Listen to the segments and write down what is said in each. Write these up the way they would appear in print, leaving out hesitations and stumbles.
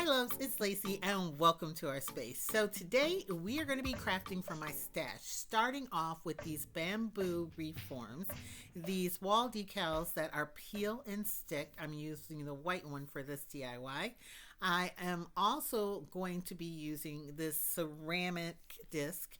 Hi loves, it's Lacey and welcome to our space. So today we are going to be crafting from my stash, starting off with these bamboo reforms, these wall decals that are peel and stick. I'm using the white one for this DIY. I am also going to be using this ceramic disc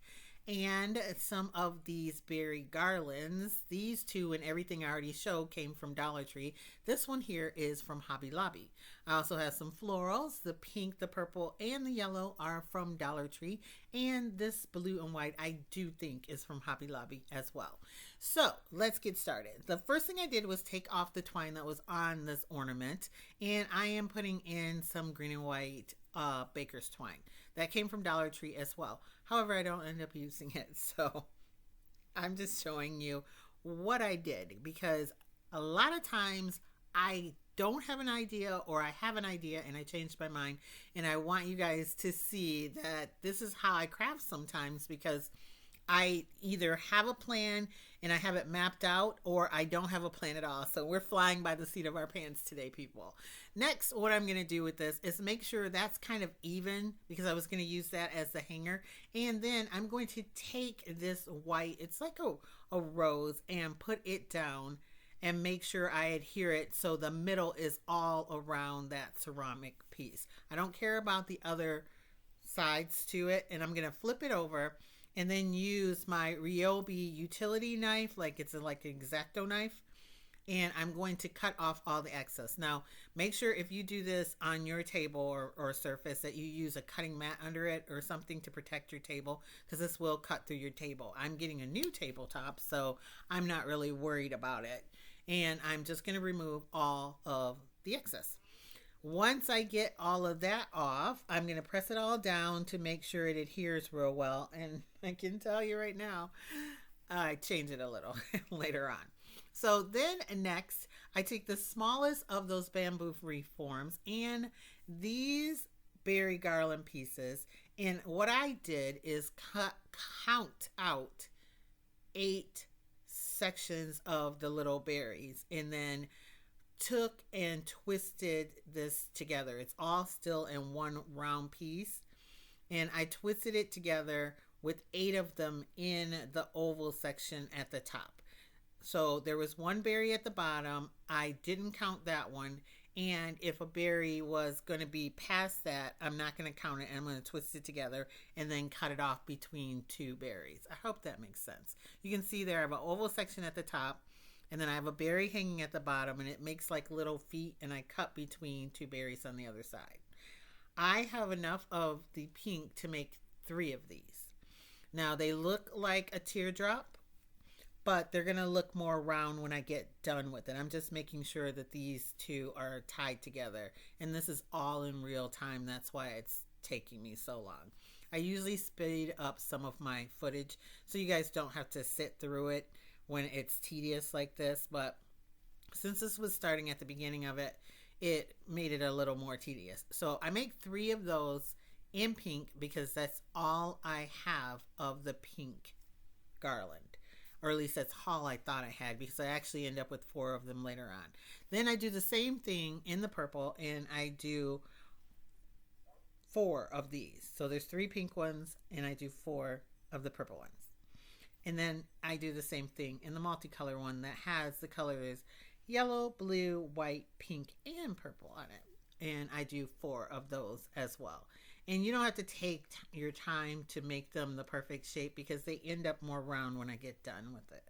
and some of these berry garlands. These two and everything I already showed came from Dollar Tree. This one here is from Hobby Lobby. I also have some florals. The pink, the purple, and the yellow are from Dollar Tree. And this blue and white I do think is from Hobby Lobby as well. So let's get started. The first thing I did was take off the twine that was on this ornament, and I am putting in some green and white baker's twine. That came from Dollar Tree as well. However, I don't end up using it, so I'm just showing you what I did, because a lot of times I don't have an idea, or I have an idea and I changed my mind, and I want you guys to see that this is how I craft sometimes, because I either have a plan and I have it mapped out, or I don't have a plan at all. So we're flying by the seat of our pants today, people. Next, what I'm going to do with this is make sure that's kind of even, because I was going to use that as the hanger. And then I'm going to take this white, it's like a rose, and put it down and make sure I adhere it so the middle is all around that ceramic piece. I don't care about the other sides to it. And I'm going to flip it over and then use my Ryobi utility knife, like it's like an X-Acto knife, and I'm going to cut off all the excess. Now, make sure if you do this on your table or surface that you use a cutting mat under it or something to protect your table, because this will cut through your table. I'm getting a new tabletop, so I'm not really worried about it. And I'm just going to remove all of the excess. Once I get all of that off, I'm going to press it all down to make sure it adheres real well. And I can tell you right now, I change it a little later on. So then next, I take the smallest of those bamboo reforms and these berry garland pieces. And what I did is count out 8 sections of the little berries, and then took and twisted this together. It's all still in one round piece, and I twisted it together with 8 of them in the oval section at the top. So there was one berry at the bottom. I didn't count that one, and if a berry was going to be past that, I'm not going to count it, and I'm going to twist it together and then cut it off between 2 berries. I hope that makes sense. You can see there I have an oval section at the top, and then I have a berry hanging at the bottom, and it makes like little feet, and I cut between 2 berries on the other side. I have enough of the pink to make 3 of these. Now they look like a teardrop, but they're going to look more round when I get done with it. I'm just making sure that these 2 are tied together, and this is all in real time. That's why it's taking me so long. I usually speed up some of my footage so you guys don't have to sit through it when it's tedious like this, but since this was starting at the beginning of it, it made it a little more tedious. So I make 3 of those in pink because that's all I have of the pink garland, or at least that's all I thought I had, because I actually end up with 4 of them later on. Then I do the same thing in the purple, and I do 4 of these. So there's 3 pink ones, and I do 4 of the purple ones. And then I do the same thing in the multicolor one that has the colors yellow, blue, white, pink, and purple on it. And I do 4 of those as well. And you don't have to take your time to make them the perfect shape, because they end up more round when I get done with it.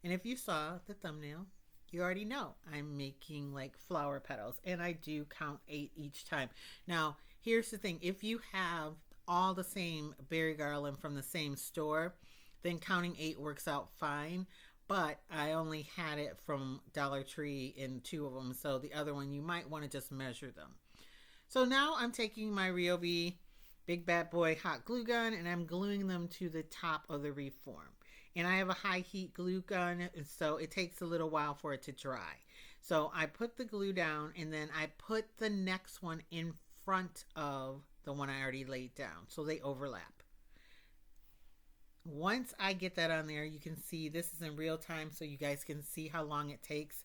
And if you saw the thumbnail, you already know I'm making like flower petals, and I do count 8 each time. Now, here's the thing. If you have all the same berry garland from the same store, then counting 8 works out fine, but I only had it from Dollar Tree in 2 of them, so the other one you might want to just measure them. So now I'm taking my Ryobi Big Bad Boy hot glue gun, and I'm gluing them to the top of the reform. And I have a high heat glue gun, so it takes a little while for it to dry. So I put the glue down, and then I put the next one in front of the one I already laid down, so they overlap. Once I get that on there, you can see this is in real time, so you guys can see how long it takes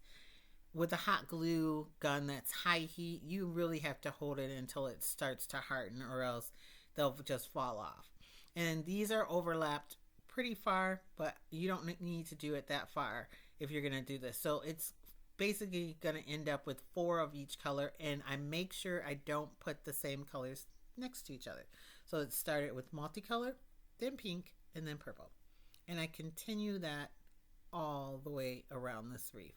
with a hot glue gun that's high heat, you really have to hold it until it starts to harden, or else they'll just fall off. And these are overlapped pretty far, but you don't need to do it that far if you're going to do this. So it's basically going to end up with 4 of each color, and I make sure I don't put the same colors next to each other. So it started with multicolor, then pink, and then purple. And I continue that all the way around this wreath.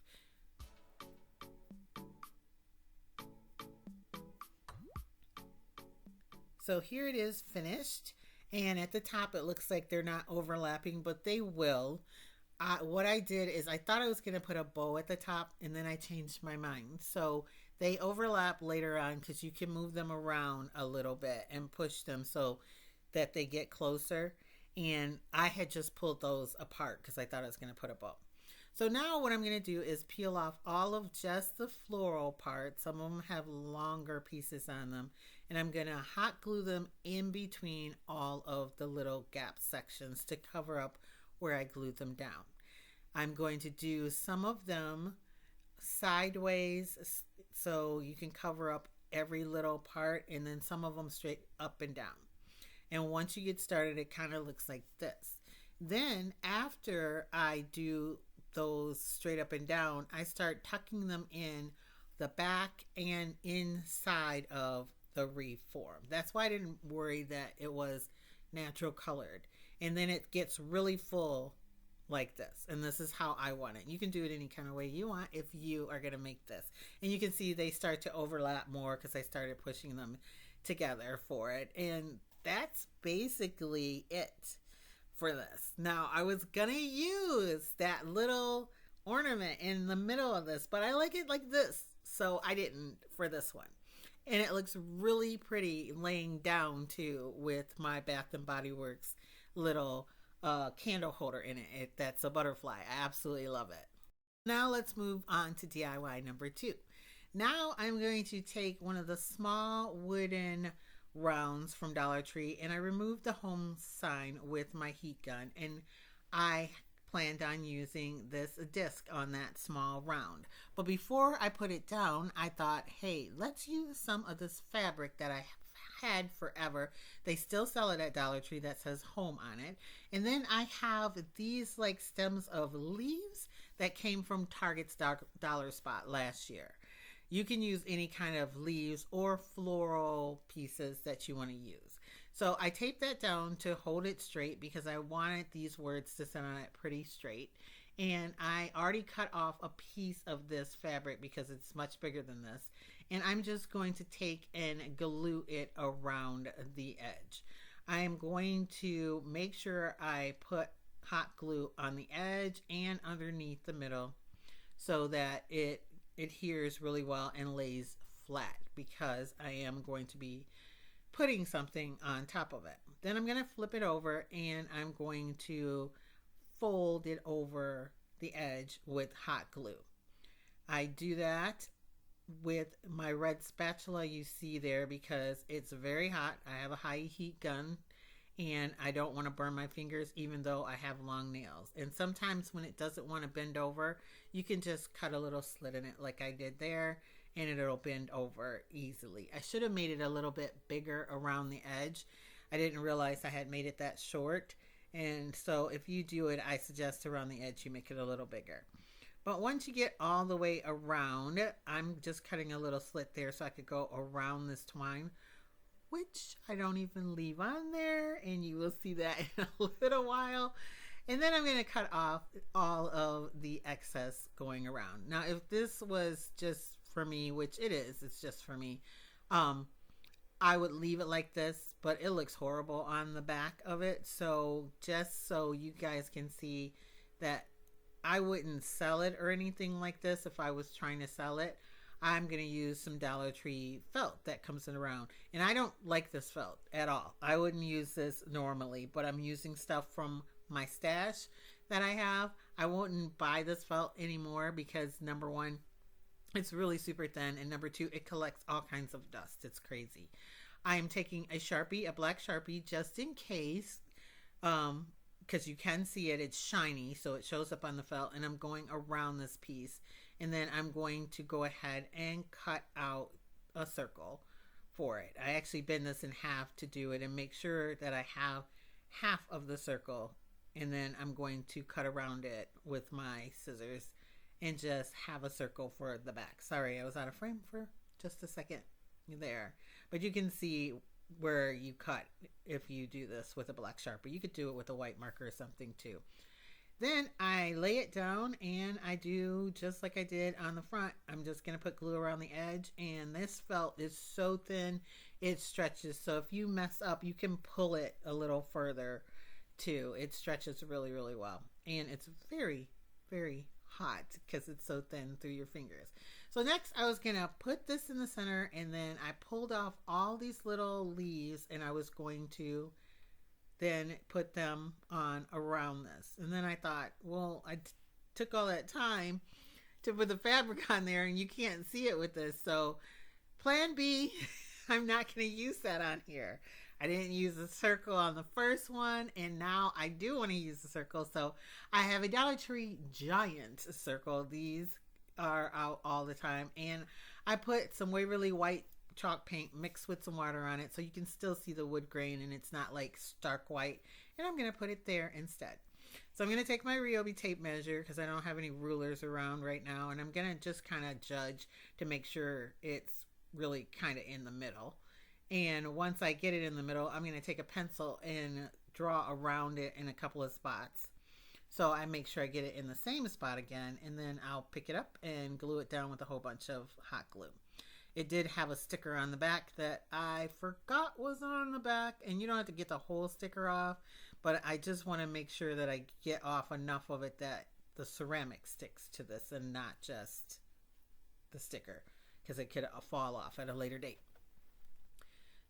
So here it is finished, and at the top it looks like they're not overlapping, but they will. What I did is I thought I was going to put a bow at the top, and then I changed my mind. So they overlap later on because you can move them around a little bit and push them so that they get closer. And I had just pulled those apart because I thought I was going to put a bow. So now what I'm going to do is peel off all of just the floral parts. Some of them have longer pieces on them. And I'm going to hot glue them in between all of the little gap sections to cover up where I glued them down. I'm going to do some of them sideways so you can cover up every little part, and then some of them straight up and down. And once you get started, it kind of looks like this. Then after I do those straight up and down, I start tucking them in the back and inside of the wreath form. That's why I didn't worry that it was natural colored. And then it gets really full like this. And this is how I want it. You can do it any kind of way you want if you are going to make this. And you can see they start to overlap more because I started pushing them together for it. And that's basically it for this. Now, I was going to use that little ornament in the middle of this, but I like it like this. So I didn't for this one. And it looks really pretty laying down too with my Bath and Body Works little candle holder in it. That's a butterfly. I absolutely love it. Now let's move on to DIY number 2. Now I'm going to take one of the small wooden rounds from Dollar Tree, and I removed the home sign with my heat gun, and I planned on using this disc on that small round. But before I put it down, I thought, hey, let's use some of this fabric that I had forever. They still sell it at Dollar Tree that says home on it. And then I have these like stems of leaves that came from Target's Dollar Spot last year. You can use any kind of leaves or floral pieces that you want to use. So I taped that down to hold it straight because I wanted these words to sit on it pretty straight. And I already cut off a piece of this fabric because it's much bigger than this. And I'm just going to take and glue it around the edge. I'm going to make sure I put hot glue on the edge and underneath the middle so that it adheres really well and lays flat, because I am going to be putting something on top of it. Then I'm going to flip it over and I'm going to fold it over the edge with hot glue. I do that with my red spatula you see there because it's very hot. I have a high heat gun and I don't want to burn my fingers even though I have long nails. And sometimes when it doesn't want to bend over, you can just cut a little slit in it like I did there, and it'll bend over easily. I should have made it a little bit bigger around the edge. I didn't realize I had made it that short. And so if you do it, I suggest around the edge you make it a little bigger. But once you get all the way around, I'm just cutting a little slit there so I could go around this twine, which I don't even leave on there. And you will see that in a little while. And then I'm going to cut off all of the excess going around. Now, if this was just for me, which it is, it's just for me, I would leave it like this, but it looks horrible on the back of it. So just so you guys can see that I wouldn't sell it or anything like this if I was trying to sell it. I'm going to use some Dollar Tree felt that comes in around. And I don't like this felt at all. I wouldn't use this normally, but I'm using stuff from my stash that I have. I wouldn't buy this felt anymore because number one, it's really super thin, and number two, it collects all kinds of dust. It's crazy. I am taking a Sharpie, a black Sharpie, just in case, because you can see it. It's shiny, so it shows up on the felt, and I'm going around this piece, and then I'm going to go ahead and cut out a circle for it. I actually bend this in half to do it and make sure that I have half of the circle, and then I'm going to cut around it with my scissors and just have a circle for the back. Sorry, I was out of frame for just a second there, but you can see where you cut if you do this with a black Sharpie. You could do it with a white marker or something too. Then I lay it down and I do just like I did on the front. I'm just going to put glue around the edge, and this felt is so thin it stretches. So if you mess up, you can pull it a little further too. It stretches really, really well. And it's very, very hot because it's so thin through your fingers. So next I was going to put this in the center, and then I pulled off all these little leaves, and I was going to then put them on around this. And then I thought, well, I took all that time to put the fabric on there and you can't see it with this. So plan B, I'm not going to use that on here. I didn't use a circle on the first one, and now I do want to use the circle. So I have a Dollar Tree giant circle. These are out all the time, and I put some Waverly white chalk paint mixed with some water on it so you can still see the wood grain and it's not like stark white, and I'm going to put it there instead. So I'm going to take my Ryobi tape measure because I don't have any rulers around right now, and I'm going to just kind of judge to make sure it's really kind of in the middle. And once I get it in the middle, I'm going to take a pencil and draw around it in a couple of spots so I make sure I get it in the same spot again, and then I'll pick it up and glue it down with a whole bunch of hot glue. It did have a sticker on the back that I forgot was on the back, and you don't have to get the whole sticker off, but I just want to make sure that I get off enough of it that the ceramic sticks to this and not just the sticker, because it could fall off at a later date.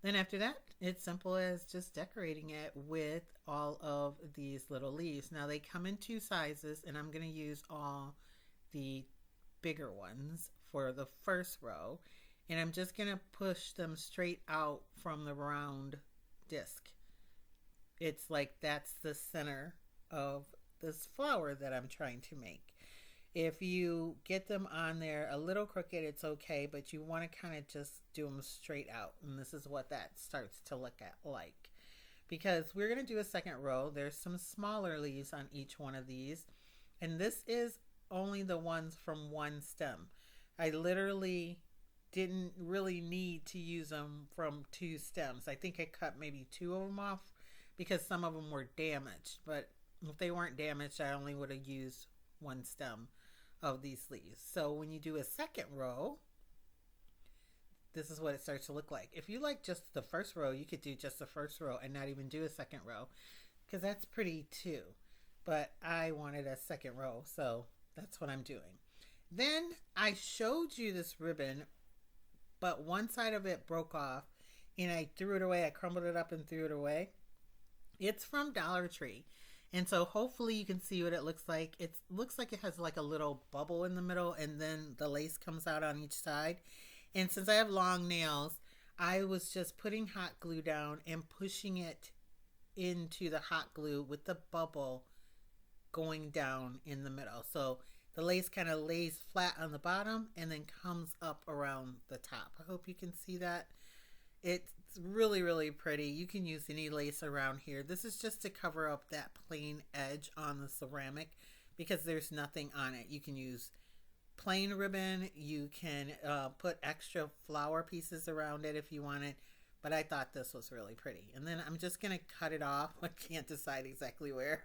Then after that, it's simple as just decorating it with all of these little leaves. Now they come in 2 sizes, and I'm going to use all the bigger ones for the first row. And I'm just going to push them straight out from the round disc. It's like that's the center of this flower that I'm trying to make. If you get them on there a little crooked, it's okay, but you want to kind of just do them straight out. And this is what that starts to look like. Because we're going to do a second row. There's some smaller leaves on each one of these. And this is only the ones from one stem. I literally didn't really need to use them from 2 stems. I think I cut maybe 2 of them off because some of them were damaged. But if they weren't damaged, I only would have used 1 stem of these leaves. So when you do a second row, this is what it starts to look like. If you like just the first row, you could do just the first row and not even do a second row, because that's pretty too. But I wanted a second row, so that's what I'm doing. Then I showed you this ribbon, but one side of it broke off and I threw it away. I crumbled it up and threw it away. It's from Dollar Tree. And so hopefully you can see what it looks like. It looks like it has like a little bubble in the middle, and then the lace comes out on each side. And since I have long nails, I was just putting hot glue down and pushing it into the hot glue with the bubble going down in the middle. So the lace kind of lays flat on the bottom and then comes up around the top. I hope you can see that. It's really, really pretty. You can use any lace around here. This is just to cover up that plain edge on the ceramic because there's nothing on it. You can use plain ribbon. You can put extra flower pieces around it if you want it. But I thought this was really pretty. And then I'm just going to cut it off. I can't decide exactly where.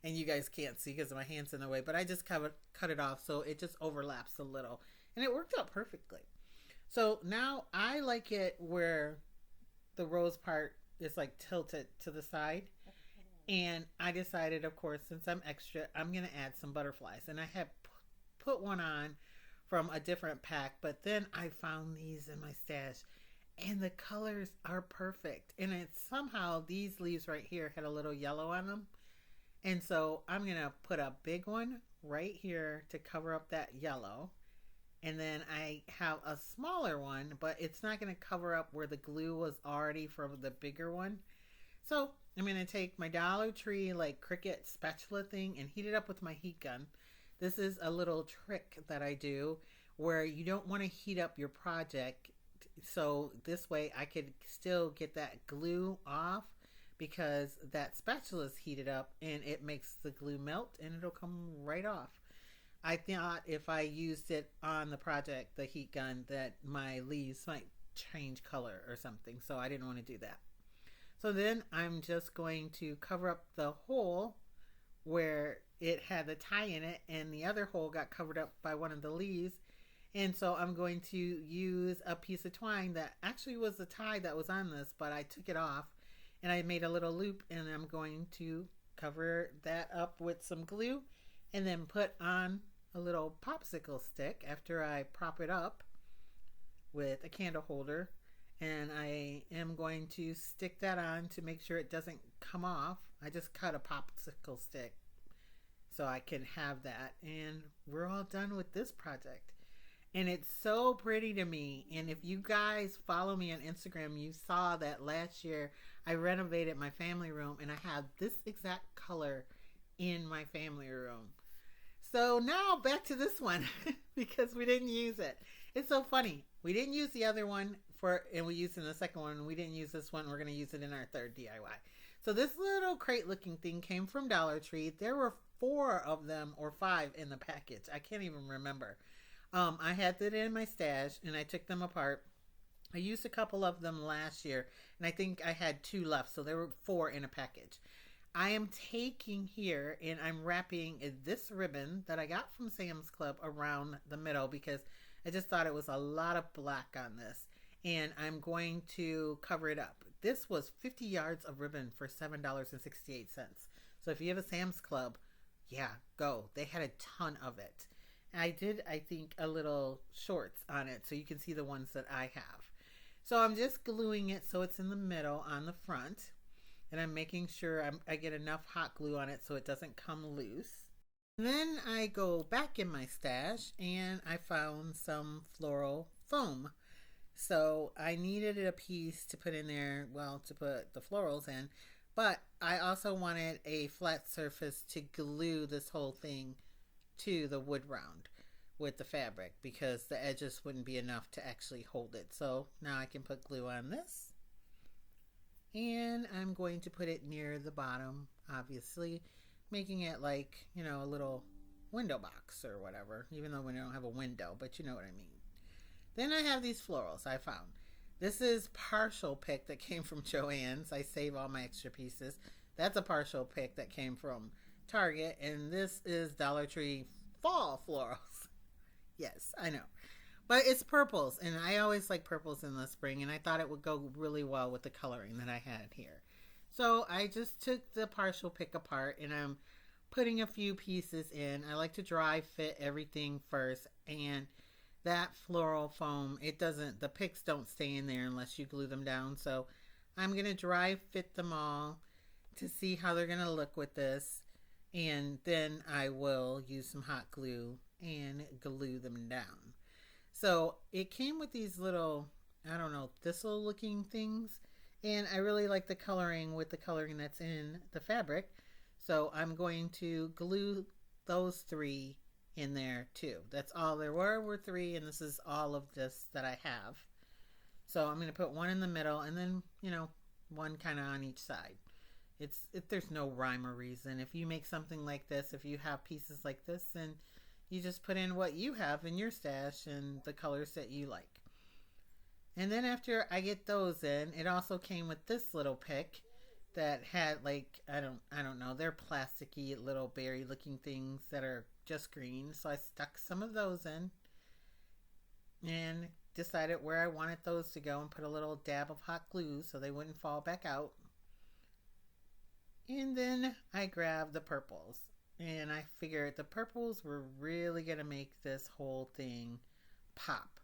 And you guys can't see because my hand's in the way. But I just cut it off so it just overlaps a little. And it worked out perfectly. So now I like it where the rose part is like tilted to the side. And I decided, of course, since I'm extra, I'm going to add some butterflies. And I had put one on from a different pack. But then I found these in my stash. And the colors are perfect. And it's somehow these leaves right here had a little yellow on them. And so I'm going to put a big one right here to cover up that yellow. And then I have a smaller one, but it's not going to cover up where the glue was already from the bigger one. So I'm going to take my Dollar Tree like Cricut spatula thing and heat it up with my heat gun This is a little trick that I do where you don't want to heat up your project. So this way I could still get that glue off because that spatula is heated up and it makes the glue melt and it'll come right off. I thought if I used it on the project, the heat gun, that my leaves might change color or something. So I didn't want to do that. So then I'm just going to cover up the hole where it had the tie in it, and the other hole got covered up by one of the leaves. And so I'm going to use a piece of twine that actually was the tie that was on this, but I took it off and I made a little loop, and I'm going to cover that up with some glue and then put on a little popsicle stick after I prop it up with a candle holder. And I am going to stick that on to make sure it doesn't come off. I just cut a popsicle stick so I can have that. And we're all done with this project. And it's so pretty to me. And if you guys follow me on Instagram, you saw that last year I renovated my family room and I have this exact color in my family room. So now back to this one because we didn't use it. It's so funny. We didn't use the other one and we used it in the second one. We didn't use this one. We're going to use it in our third DIY. So this little crate looking thing came from Dollar Tree. There were 4 of them or 5 in the package. I can't even remember. I had it in my stash and I took them apart. I used a couple of them last year and I think I had 2 left. So there were 4 in a package. I am taking here and I'm wrapping this ribbon that I got from Sam's Club around the middle because I just thought it was a lot of black on this. And I'm going to cover it up. This was 50 yards of ribbon for $7.68. So if you have a Sam's Club, yeah, go. They had a ton of it. I did, I think, a little shorts on it so you can see the ones that I have. So I'm just gluing it so it's in the middle on the front. And I'm making sure I get enough hot glue on it so it doesn't come loose. And then I go back in my stash and I found some floral foam. So I needed a piece to put in there, well, to put the florals in. But I also wanted a flat surface to glue this whole thing to the wood round with the fabric because the edges wouldn't be enough to actually hold it. So now I can put glue on this. And I'm going to put it near the bottom, obviously, making it like, you know, a little window box or whatever, even though we don't have a window, but you know what I mean. Then I have these florals I found. This is partial pick that came from Joann's. I save all my extra pieces. That's a partial pick that came from Target, and this is Dollar Tree fall florals. Yes, I know. But it's purples, and I always like purples in the spring, and I thought it would go really well with the coloring that I had here. So I just took the partial pick apart, and I'm putting a few pieces in. I like to dry fit everything first, and that floral foam, the picks don't stay in there unless you glue them down. So I'm going to dry fit them all to see how they're going to look with this. And then I will use some hot glue and glue them down. So it came with these little, I don't know, thistle looking things. And I really like the coloring with the coloring that's in the fabric. So I'm going to glue those 3 in there too. That's all there were 3, and this is all of this that I have. So I'm going to put one in the middle and then, you know, one kind of on each side. There's no rhyme or reason. If you make something like this, if you have pieces like this, then you just put in what you have in your stash and the colors that you like. And then after I get those in, it also came with this little pick that had like, I don't know, they're plasticky little berry looking things that are just green. So I stuck some of those in and decided where I wanted those to go and put a little dab of hot glue so they wouldn't fall back out. And then I grabbed the purples, and I figured the purples were really going to make this whole thing pop.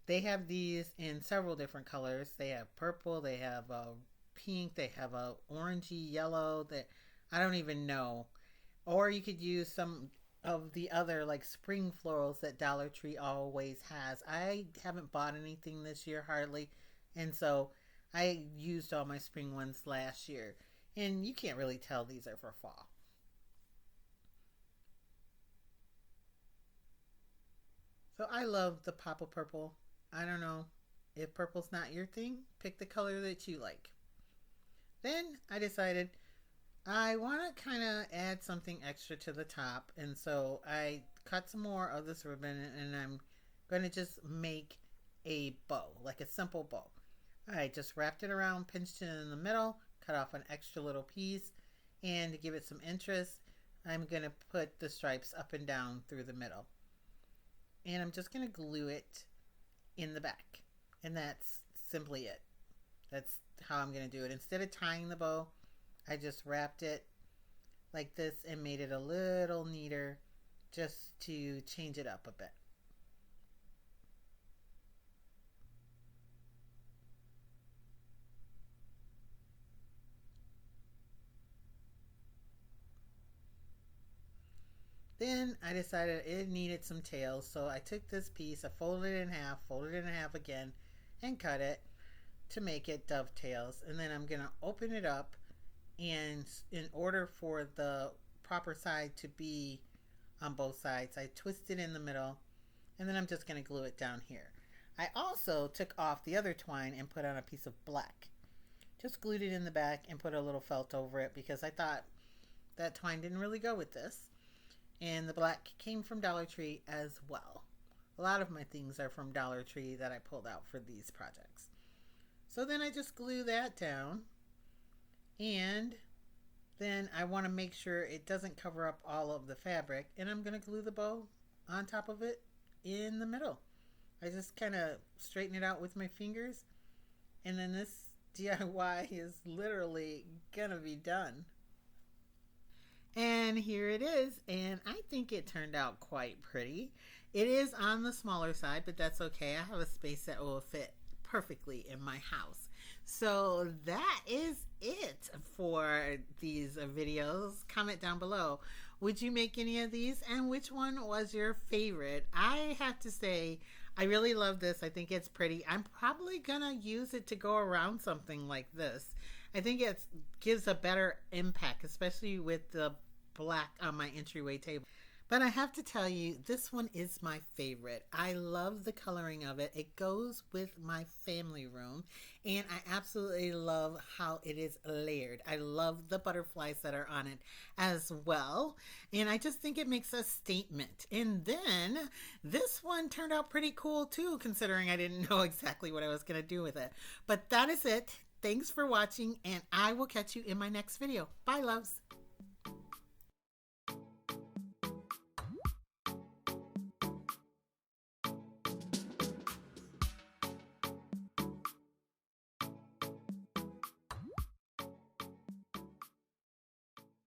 They have these in several different colors. They have purple, they have a pink, they have a orangey yellow that I don't even know. Or you could use some of the other like spring florals that Dollar Tree always has. I haven't bought anything this year hardly, and so I used all my spring ones last year. And you can't really tell these are for fall. So I love the pop of purple. I don't know if purple's not your thing, pick the color that you like. Then I decided I want to kind of add something extra to the top, and so I cut some more of this ribbon, and I'm going to just make a bow, like a simple bow. I just wrapped it around, pinched it in the middle, cut off an extra little piece, and to give it some interest, I'm going to put the stripes up and down through the middle. And I'm just going to glue it in the back. And that's simply it. That's how I'm going to do it. Instead of tying the bow, I just wrapped it like this and made it a little neater just to change it up a bit. Then I decided it needed some tails, so I took this piece, I folded it in half again, and cut it to make it dovetails. And then I'm going to open it up, and in order for the proper side to be on both sides, I twist it in the middle, and then I'm just going to glue it down here. I also took off the other twine and put on a piece of black. Just glued it in the back and put a little felt over it because I thought that twine didn't really go with this. And the black came from Dollar Tree as well. A lot of my things are from Dollar Tree that I pulled out for these projects. So then I just glue that down. And then I want to make sure it doesn't cover up all of the fabric. And I'm going to glue the bow on top of it in the middle. I just kind of straighten it out with my fingers. And then this DIY is literally going to be done. And here it is, and I think it turned out quite pretty. It is on the smaller side, but that's okay. I have a space that will fit perfectly in my house. So that is it for these videos. Comment down below. Would you make any of these, and which one was your favorite? I have to say, I really love this. I think it's pretty. I'm probably gonna use it to go around something like this. I think it gives a better impact, especially with the black on my entryway table. But I have to tell you, this one is my favorite. I love the coloring of it. It goes with my family room, and I absolutely love how it is layered. I love the butterflies that are on it as well, and I just think it makes a statement. And then this one turned out pretty cool too, considering I didn't know exactly what I was going to do with it. But that is it. Thanks for watching, and I will catch you in my next video. Bye, loves.